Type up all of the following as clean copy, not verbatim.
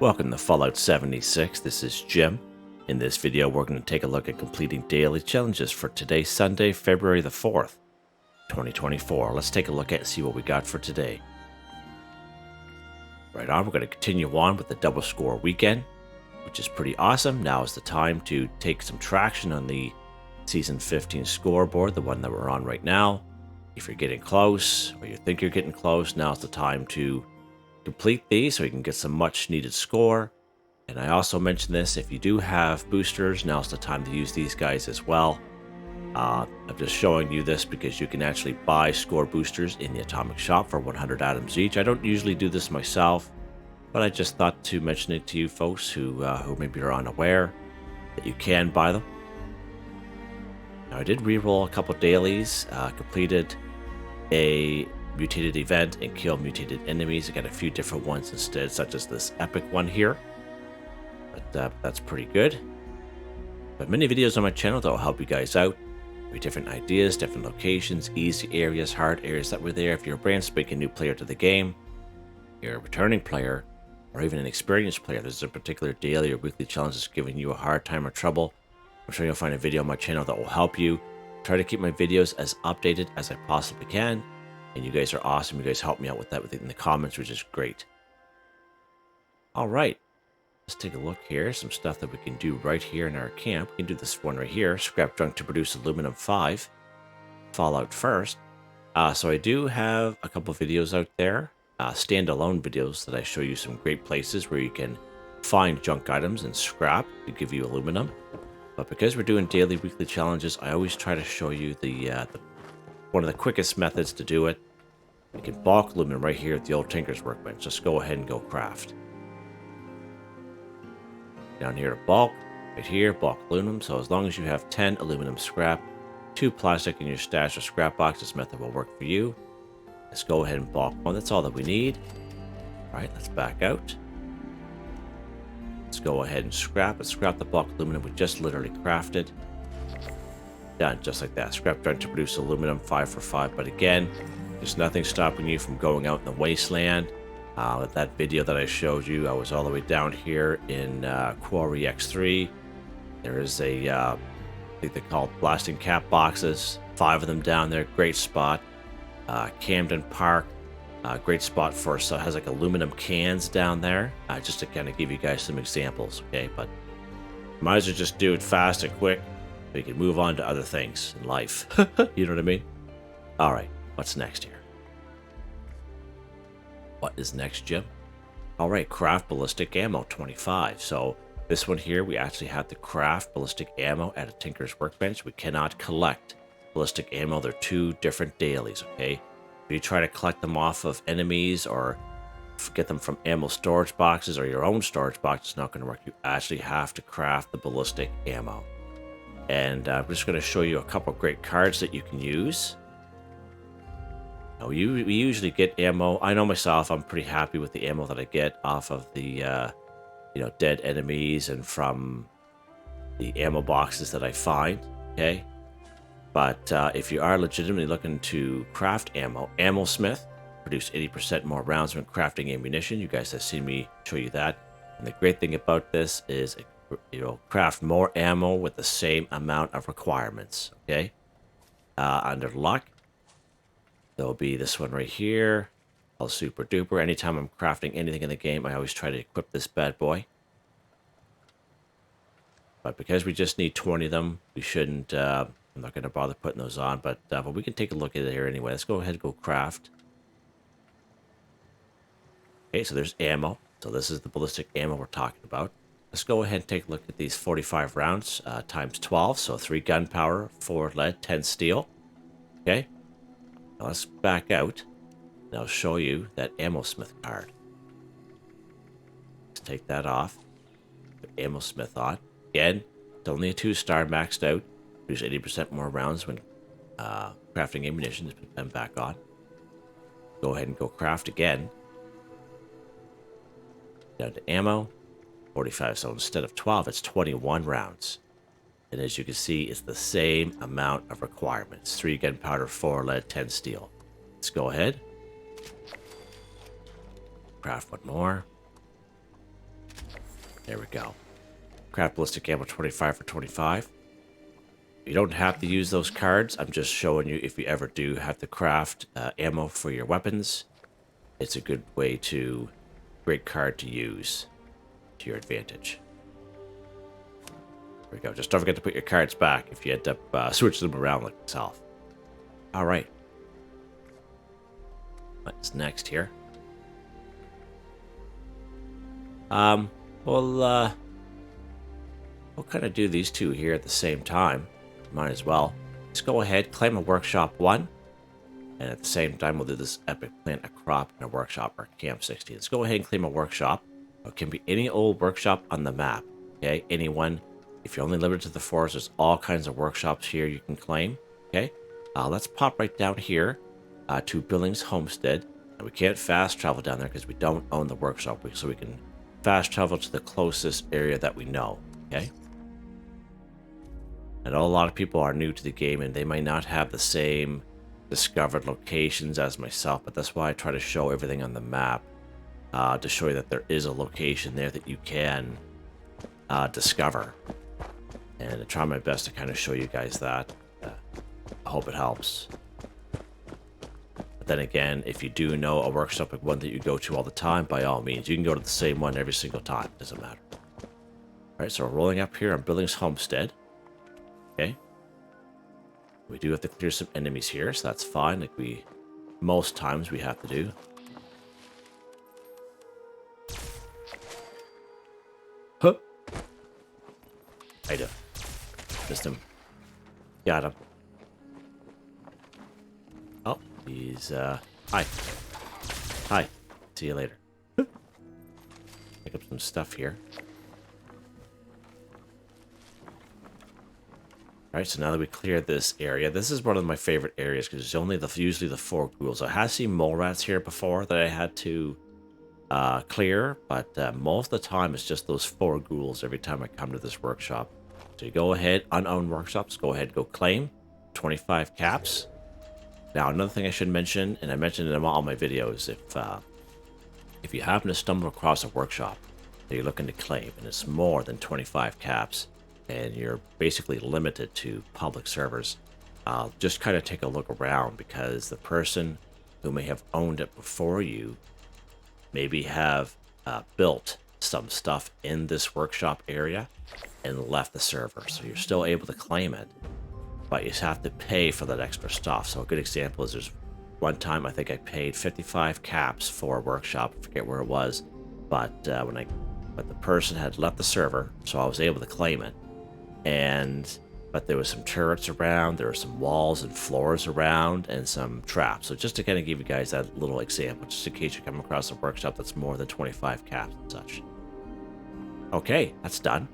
Welcome to Fallout 76, this is Jim. In this video we're going to take a look at completing daily challenges for today, Sunday, February the 4th, 2024. Let's take a look at and see what we got for today. Right on, we're going to continue on with the double score weekend, which is pretty awesome. Now is the time to take some traction on the Season 15 scoreboard, the one that we're on right now. If you're getting close, or you think you're getting close, now's the time to complete these so you can get some much needed score. And I also mentioned this, if you do have boosters, now's the time to use these guys as well. I'm just showing you this because you can actually buy score boosters in the Atomic Shop for 100 atoms each. I don't usually do this myself, but I just thought to mention it to you folks who maybe are unaware that you can buy them. Now I did reroll a couple dailies, completed a mutated event and kill mutated enemies. I got a few different ones instead, such as this epic one here, but that's pretty good. But many videos on my channel that will help you guys out with different ideas, different locations, easy areas, hard areas that were there. If you're a brand spanking new player to the game, you're a returning player, or even an experienced player, there's a particular daily or weekly challenge that's giving you a hard time or trouble, I'm sure you'll find a video on my channel that will help you. Try to keep my videos as updated as I possibly can. And you guys are awesome. You guys help me out with that in the comments, which is great. All right, let's take a look here. Some stuff that we can do right here in our camp. We can do this one right here. Scrap junk to produce aluminum 5. Fallout first. So I do have a couple videos out there, standalone videos that I show you some great places where you can find junk items and scrap to give you aluminum. But because we're doing daily, weekly challenges, I always try to show you one of the quickest methods to do it. You can bulk aluminum right here at the old Tinker's Workbench. Just go ahead and go craft. Down here to bulk, right here, bulk aluminum. So as long as you have 10 aluminum scrap, 2 plastic in your stash or scrap box, this method will work for you. Let's go ahead and bulk one. That's all that we need. All right, let's back out. Let's go ahead and scrap it. Scrap the bulk aluminum we just literally crafted. Done, just like that. Scrap junk to produce aluminum 5 for 5. But again, there's nothing stopping you from going out in the wasteland. With that video that I showed you, I was all the way down here in Quarry X3. There is I think they're called blasting cap boxes. 5 of them down there. Great spot. Camden Park. Great spot for us. So it has like aluminum cans down there. Just to kind of give you guys some examples, okay? But might as well just do it fast and quick. We can move on to other things in life. You know what I mean? All right, what's next here? What is next, Jim? All right, craft ballistic ammo 25. So this one here, we actually have to craft ballistic ammo at a Tinker's Workbench. We cannot collect ballistic ammo. They're 2 different dailies, okay? If you try to collect them off of enemies or get them from ammo storage boxes or your own storage box, it's not going to work. You actually have to craft the ballistic ammo. And I'm just going to show you a couple great cards that you can use. Now, we usually get ammo. I know myself, I'm pretty happy with the ammo that I get off of the dead enemies and from the ammo boxes that I find, okay? But if you are legitimately looking to craft ammo, Ammo Smith, produce 80% more rounds when crafting ammunition. You guys have seen me show you that. And the great thing about this is craft more ammo with the same amount of requirements, okay? Under luck, there'll be this one right here, called Super Duper. Anytime I'm crafting anything in the game, I always try to equip this bad boy. But because we just need 20 of them, we shouldn't, I'm not going to bother putting those on, but we can take a look at it here anyway. Let's go ahead and go craft. Okay, so there's ammo. So this is the ballistic ammo we're talking about. Let's go ahead and take a look at these 45 rounds times 12. So 3 gunpowder, 4 lead, 10 steel. Okay. Now let's back out. And I'll show you that Ammo Smith card. Let's take that off. Put Ammo Smith on. Again, it's only a 2-star maxed out. Use 80% more rounds when crafting ammunition. Just put them back on. Go ahead and go craft again. Down to ammo. 45, so instead of 12, it's 21 rounds. And as you can see, it's the same amount of requirements. 3 gunpowder, 4 lead, 10 steel. Let's go ahead. Craft one more. There we go. Craft ballistic ammo 25 for 25. You don't have to use those cards. I'm just showing you if you ever do have to craft ammo for your weapons. It's a good way to, great card to use to your advantage. There we go. Just don't forget to put your cards back if you end up switching them around like myself. All right. What's next here? We'll kind of do these two here at the same time. Might as well. Let's go ahead, claim a workshop 1. And at the same time, we'll do this epic plant a crop in a workshop or camp 16. Let's go ahead and claim a workshop. It can be any old workshop on the map. Okay, anyone. If you're only limited to the forest, there's all kinds of workshops here you can claim. Okay, let's pop right down here to Billings Homestead. And we can't fast travel down there because we don't own the workshop, so we can fast travel to the closest area that we know. Okay. I know a lot of people are new to the game and they might not have the same discovered locations as myself, but that's why I try to show everything on the map to show you that there is a location there that you can discover. And I try my best to kind of show you guys that. I hope it helps. But then again, if you do know a workshop like one that you go to all the time, by all means, you can go to the same one every single time. Doesn't matter. All right, so we're rolling up here on Billings Homestead. Okay. We do have to clear some enemies here, so that's fine. Like most times we have to do. Huh. I do. Missed him. Got him. Oh, he's, hi. Hi. See you later. Pick up some stuff here. Alright, so now that we cleared this area, this is one of my favorite areas because it's only usually the 4 ghouls. I have seen mole rats here before that I had to clear, but most of the time it's just those 4 ghouls every time I come to this workshop. So you go ahead, unowned workshops, go ahead, go claim 25 caps. Now another thing I should mention, and I mentioned it in all my videos, if you happen to stumble across a workshop that you're looking to claim and it's more than 25 caps, and you're basically limited to public servers, just kind of take a look around because the person who may have owned it before you maybe have built some stuff in this workshop area and left the server. So you're still able to claim it, but you have to pay for that extra stuff. So a good example is there's one time I think I paid 55 caps for a workshop. I forget where it was, but but the person had left the server, so I was able to claim it. But there was some turrets around, there were some walls and floors around, and some traps. So just to kind of give you guys that little example, just in case you come across a workshop that's more than 25 caps and such. Okay, that's done.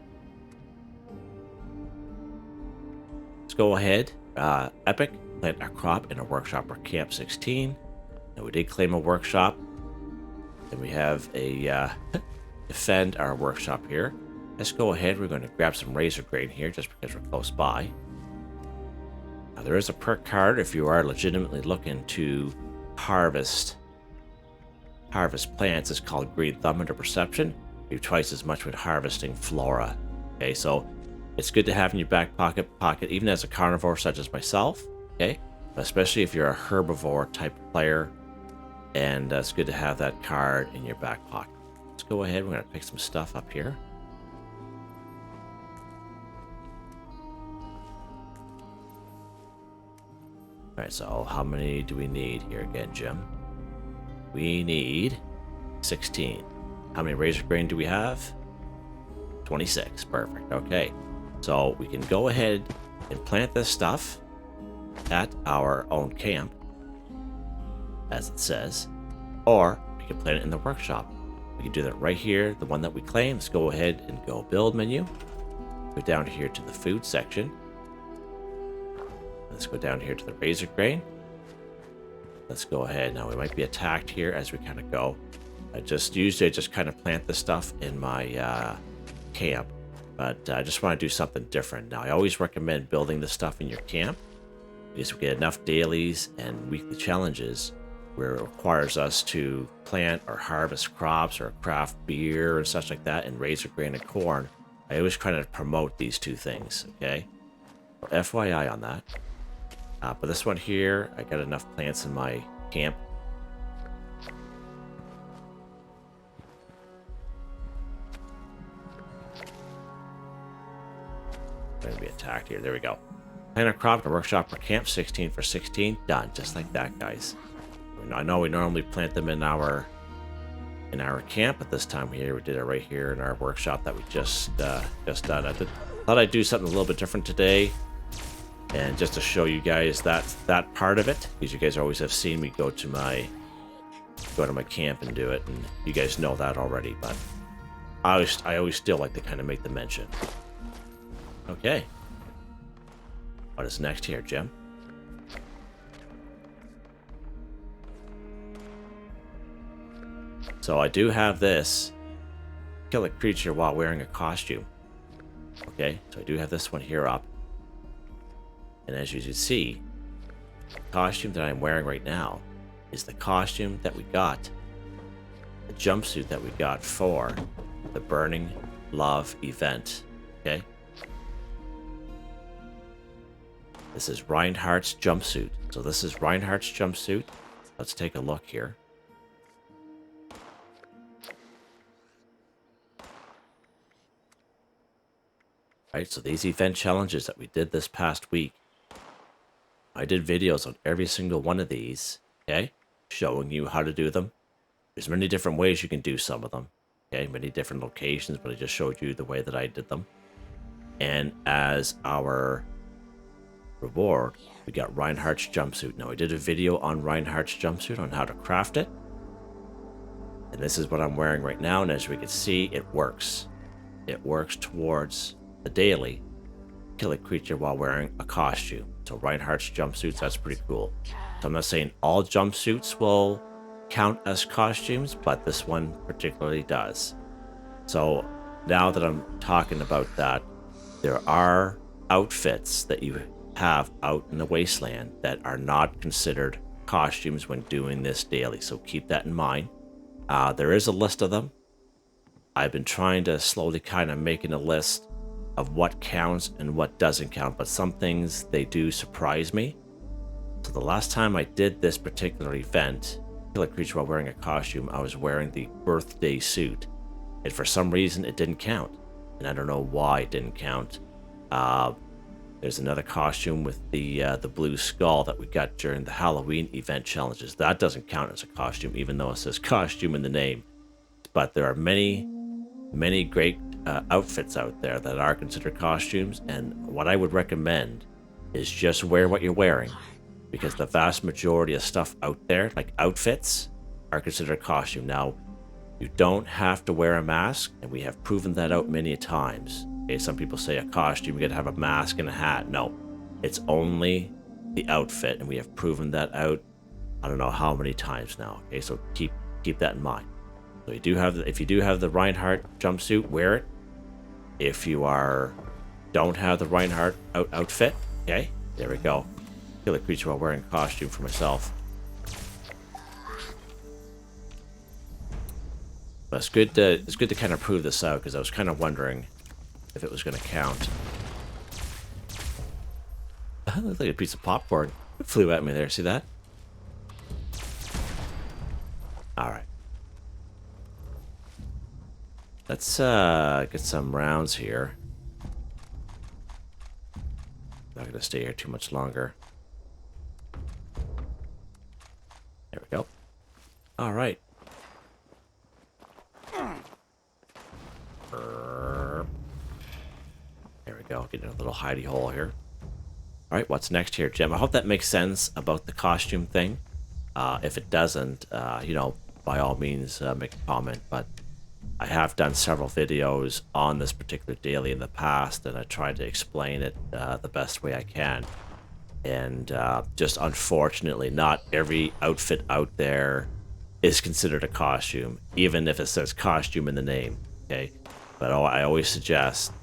Let's go ahead. Epic, plant a crop in a workshop or camp 16. And we did claim a workshop. And we have a defend our workshop here. Let's go ahead. We're going to grab some razor grain here just because we're close by. Now, there is a perk card if you are legitimately looking to harvest plants. It's called Green Thumb under Perception. You do twice as much with harvesting flora. Okay, so it's good to have in your back pocket, even as a carnivore such as myself. Okay, especially if you're a herbivore type player, and it's good to have that card in your back pocket. Let's go ahead. We're going to pick some stuff up here. Alright, so how many do we need here again, Jim? We need 16. How many razor grain do we have? 26. Perfect. Okay. So we can go ahead and plant this stuff at our own camp, as it says, or we can plant it in the workshop. We can do that right here, the one that we claim. Let's go ahead and go build menu. Go down here to the food section. Let's go down here to the razor grain. Let's go ahead. Now we might be attacked here as we kind of go. I just kind of plant the stuff in my camp, but I just want to do something different. Now I always recommend building the stuff in your camp because we get enough dailies and weekly challenges where it requires us to plant or harvest crops or craft beer and such like that and raise our grain and corn, I always try to promote these two things, okay? So FYI on that. But this one here, I got enough plants in my camp. I'm going to be attacked here. There we go. Plant a crop and workshop per camp, 16 for 16. Done. Just like that, guys. I know we normally plant them in our camp, but this time here we did it right here in our workshop that we just done. I thought I'd do something a little bit different today, and just to show you guys that part of it, because you guys always have seen me go to my camp and do it, and you guys know that already. But I always still like to kind of make the mention. Okay, what is next here, Jim? So I do have this, kill a creature while wearing a costume. Okay, so I do have this one here up. And as you can see, the costume that I'm wearing right now is the costume that we got, the jumpsuit that we got for the Burning Love event. Okay? This is Reinhardt's jumpsuit. So this is Reinhardt's jumpsuit. Let's take a look here. Right, so these event challenges that we did this past week, I did videos on every single one of these, okay, showing you how to do them. There's many different ways you can do some of them, okay, many different locations, but I just showed you the way that I did them. And as our reward, we got Reinhardt's jumpsuit. Now, I did a video on Reinhardt's jumpsuit on how to craft it. And this is what I'm wearing right now, and as we can see, it works. It works towards the daily kill a creature while wearing a costume. So Reinhardt's jumpsuits, that's pretty cool. So I'm not saying all jumpsuits will count as costumes, but this one particularly does. So now that I'm talking about that, there are outfits that you have out in the wasteland that are not considered costumes when doing this daily. So keep that in mind. There is a list of them. I've been trying to slowly kind of making a list of what counts and what doesn't count, but some things, they do surprise me. So the last time I did this particular event, kill a creature while wearing a costume, I was wearing the birthday suit, and for some reason it didn't count, and I don't know why it didn't count. There's another costume with the blue skull that we got during the Halloween event challenges. That doesn't count as a costume, even though it says costume in the name. But there are many great outfits out there that are considered costumes, and what I would recommend is just wear what you're wearing, because the vast majority of stuff out there, like outfits, are considered a costume. Now, you don't have to wear a mask, and we have proven that out many times. Okay, some people say a costume, you gotta have a mask and a hat. No, it's only the outfit, and we have proven that out I don't know how many times now. Okay, so keep that in mind. So if you do have the Reinhardt jumpsuit, wear it. If you don't have the Reinhardt outfit, okay, there we go. Kill a creature while wearing a costume for myself. But it's good to kind of prove this out, because I was kind of wondering if it was going to count. That looked like a piece of popcorn. It flew at me there. See that? All right. Let's get some rounds here. Not going to stay here too much longer. There we go. All right. There we go. Getting a little hidey hole here. All right, what's next here, Jim? I hope that makes sense about the costume thing. If it doesn't, by all means, make a comment. But I have done several videos on this particular daily in the past, and I tried to explain it the best way I can. And just unfortunately, not every outfit out there is considered a costume, even if it says costume in the name, okay? But I always suggest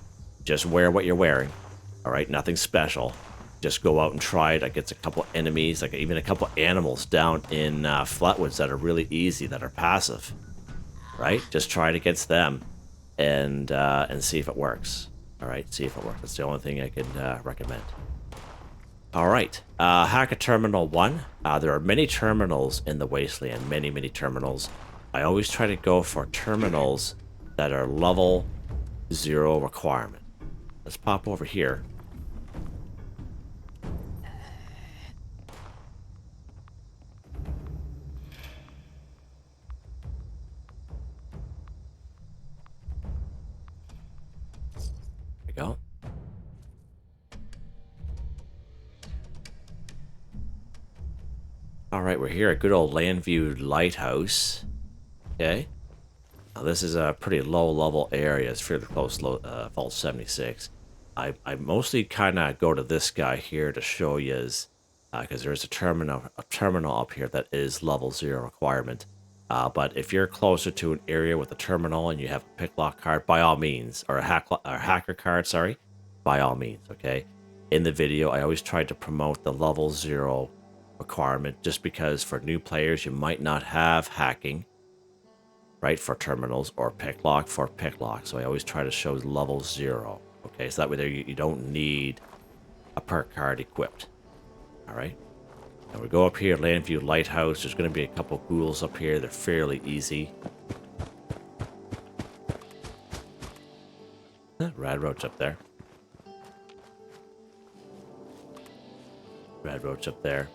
just wear what you're wearing, all right? Nothing special. just go out and try it against a couple enemies, like even a couple animals down in Flatwoods that are really easy, that are passive, right? Just try it against them and see if it works. All right, see if it works. That's the only thing I can recommend. All right, Hacker Terminal 1. There are many terminals in the Wasteland, many terminals. I always try to go for terminals that are level 0 requirement. Let's pop over here. There we go. All right, we're here at good old Landview Lighthouse. Okay. Now this is a pretty low level area. It's fairly close to Vault 76. I mostly kind of go to this guy here to show you because there's a terminal up here that is level 0 requirement. But if you're closer to an area with a terminal and you have a picklock card, by all means, or a hacker card, sorry, by all means, okay? In the video, I always try to promote the level 0 requirement just because for new players, you might not have hacking, right, for terminals, or picklock for picklock. So I always try to show level 0, okay? So that way there you don't need a perk card equipped, all right? And we go up here, Landview Lighthouse. There's going to be a couple ghouls up here. They're fairly easy. Rad roach up there. Rad roach up there.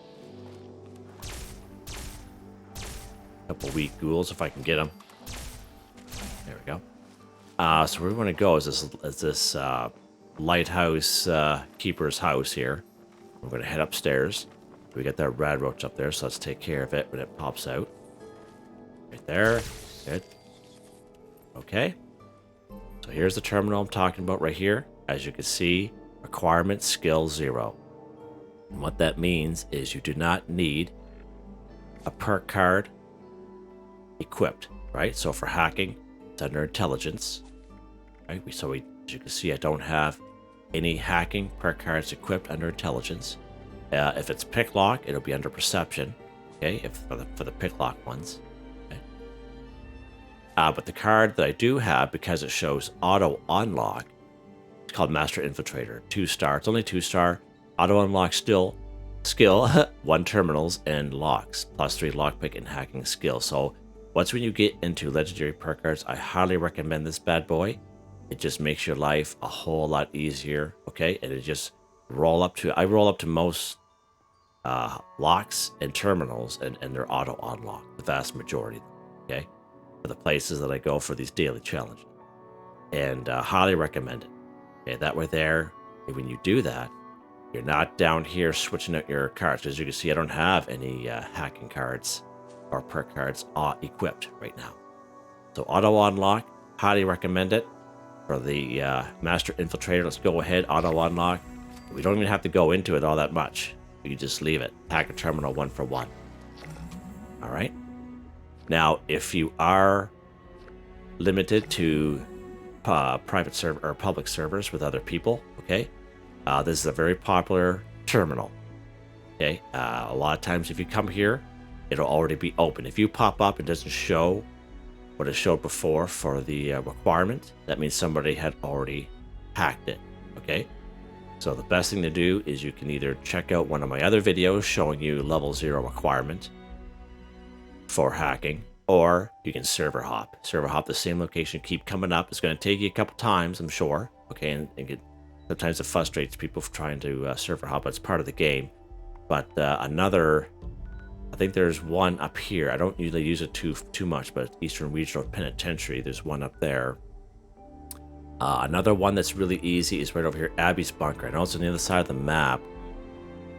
Couple weak ghouls if I can get them. There we go. So where we want to go is this lighthouse keeper's house here. We're going to head upstairs. We got that rad roach up there, so let's take care of it when it pops out. Right there. Good. Okay. So here's the terminal I'm talking about right here. As you can see, requirement skill 0. And what that means is you do not need a perk card equipped, right? So for hacking, it's under intelligence, right? As you can see, I don't have any hacking perk cards equipped under intelligence. If it's picklock, it'll be under perception, okay? If for the picklock ones, okay? But the card that I do have, because it shows auto unlock, it's called Master Infiltrator, 2-star. It's only 2-star. Auto unlock skill 1 terminals and locks, +3 lockpick and hacking skill. So once when you get into legendary perk cards, I highly recommend this bad boy. It just makes your life a whole lot easier, okay? And it just I roll up to most locks and terminals, and they're auto unlock, the vast majority, okay? For the places that I go for these daily challenges. And highly recommend it. Okay, that way there, when you do that, you're not down here switching out your cards. As you can see, I don't have any hacking cards or perk cards equipped right now. So auto unlock, highly recommend it. For the Master Infiltrator, let's go ahead, auto unlock. We don't even have to go into it all that much. We can just leave it. Hacker terminal 1 for 1. All right. Now, if you are limited to private server or public servers with other people, okay, this is a very popular terminal. Okay, a lot of times if you come here, it'll already be open. If you pop up, it doesn't show what it showed before for the requirement. That means somebody had already hacked it. Okay. So the best thing to do is you can either check out one of my other videos showing you level 0 requirement for hacking, or you can server hop. Server hop the same location, keep coming up. It's going to take you a couple times, I'm sure. Okay, and sometimes it frustrates people for trying to server hop, but it's part of the game. But I think there's one up here. I don't usually use it too much, but it's Eastern Regional Penitentiary. There's one up there. Another one that's really easy is right over here, Abby's Bunker. I know it's on the other side of the map,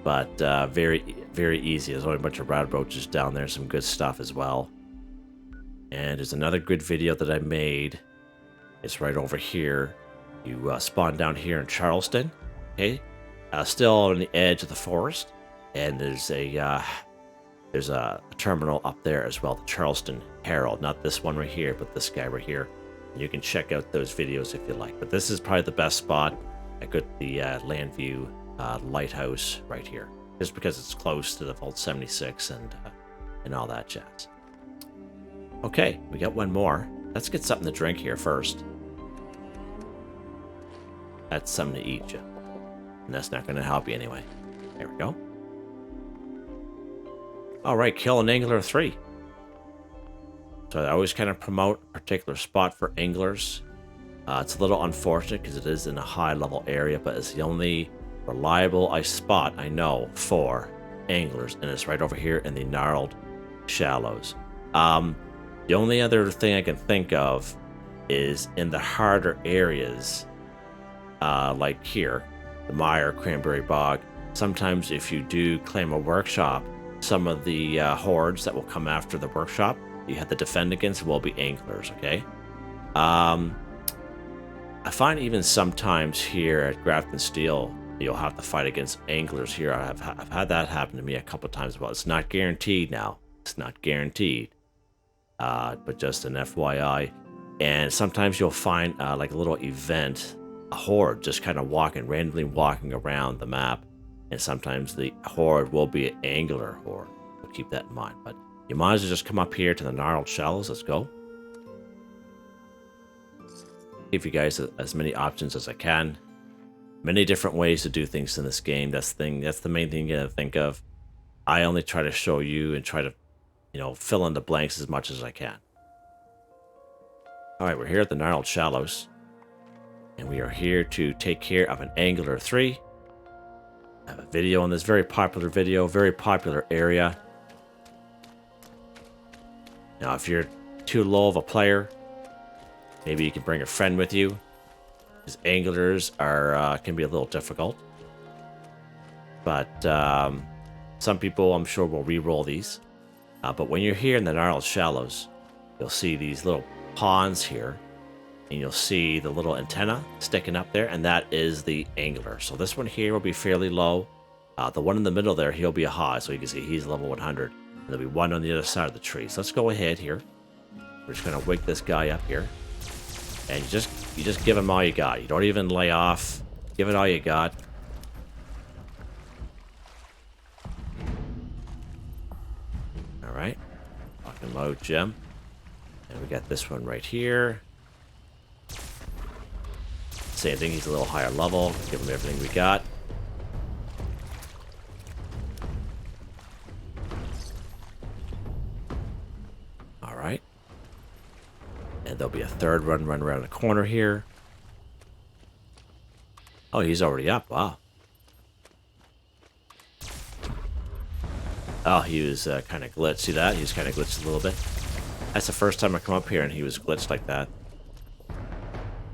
but very, very easy. There's only a bunch of rad roaches down there, some good stuff as well. And there's another good video that I made. It's right over here. You spawn down here in Charleston, okay? Still on the edge of the forest, and there's a terminal up there as well, the Charleston Herald. Not this one right here, but this guy right here. You can check out those videos if you like. But this is probably the best spot. I got the Landview lighthouse right here, just because it's close to the Vault 76 and all that jazz. Okay, we got one more. Let's get something to drink here first. That's something to eat, Jim. And that's not going to help you anyway. There we go. All right, kill an angler 3. So I always kind of promote a particular spot for anglers. It's a little unfortunate because it is in a high level area, but it's the only reliable spot I know for anglers, and it's right over here in the gnarled shallows. The only other thing I can think of is in the harder areas, like here, the Mire Cranberry Bog. Sometimes if you do claim a workshop, some of the hordes that will come after the workshop you have to defend against will be anglers, okay? I find even sometimes here at Grafton Steel, you'll have to fight against anglers here. I've had that happen to me a couple of times. Well, it's not guaranteed now. It's not guaranteed. But just an FYI. And sometimes you'll find like a little event, a horde just kind of randomly walking around the map. And sometimes the horde will be an angler horde. So keep that in mind. But you might as well just come up here to the gnarled shallows. Let's go. Give you guys as many options as I can. Many different ways to do things in this game. That's the main thing you gotta think of. I only try to show you and try to, fill in the blanks as much as I can. All right, we're here at the gnarled shallows, and we are here to take care of an angler 3. I have a video on this very popular area. Now, if you're too low of a player, maybe you can bring a friend with you, because anglers can be a little difficult. But some people, I'm sure, will re-roll these. But when you're here in the gnarled shallows, you'll see these little ponds here, and you'll see the little antenna sticking up there, and that is the angler. So this one here will be fairly low. The one in the middle there, he'll be a high, so you can see he's level 100. And there'll be one on the other side of the tree. So let's go ahead here. We're just gonna wake this guy up here, and you just give him all you got. You don't even lay off. Give it all you got. All right, fucking load gem. And we got this one right here. Same thing, he's a little higher level. Give him everything we got. All right. And there'll be a third run around the corner here. Oh, he's already up. Wow. Oh, he was kind of glitched. See that? He was kind of glitched a little bit. That's the first time I come up here and he was glitched like that.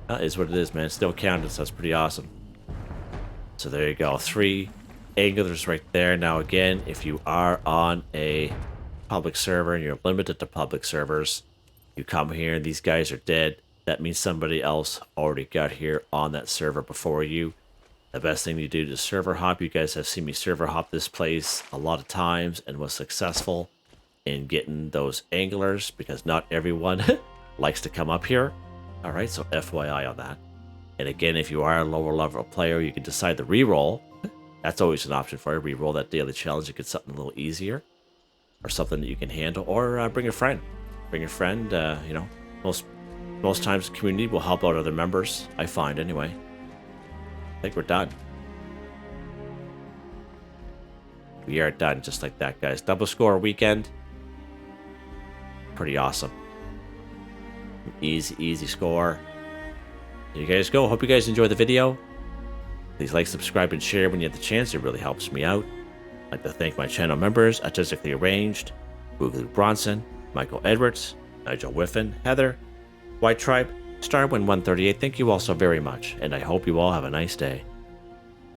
That is what it is, man. It's still counted, so that's pretty awesome. So there you go. 3 anglers right there. Now again, if you are on a public server and you're limited to public servers, you come here and these guys are dead. That means somebody else already got here on that server before you. The best thing to do is server hop. You guys have seen me server hop this place a lot of times and was successful in getting those anglers, because not everyone likes to come up here. All right, so FYI on that. And again, if you are a lower level player, you can decide to reroll. That's always an option for you. Reroll that daily challenge to get something a little easier, or something that you can handle, or bring a friend. Bring a friend. Most times the community will help out other members, I find anyway. I think we're done. We are done just like that, guys. Double score weekend. Pretty awesome. Easy score. There you guys go. Hope you guys enjoyed the video. Please like, subscribe, and share when you have the chance. It really helps me out. I'd like to thank my channel members, Artistically Arranged, Boogaloo Bronson, Michael Edwards, Nigel Wiffen, Heather, Whitetribe, Starwin138. Thank you all so very much, and I hope you all have a nice day.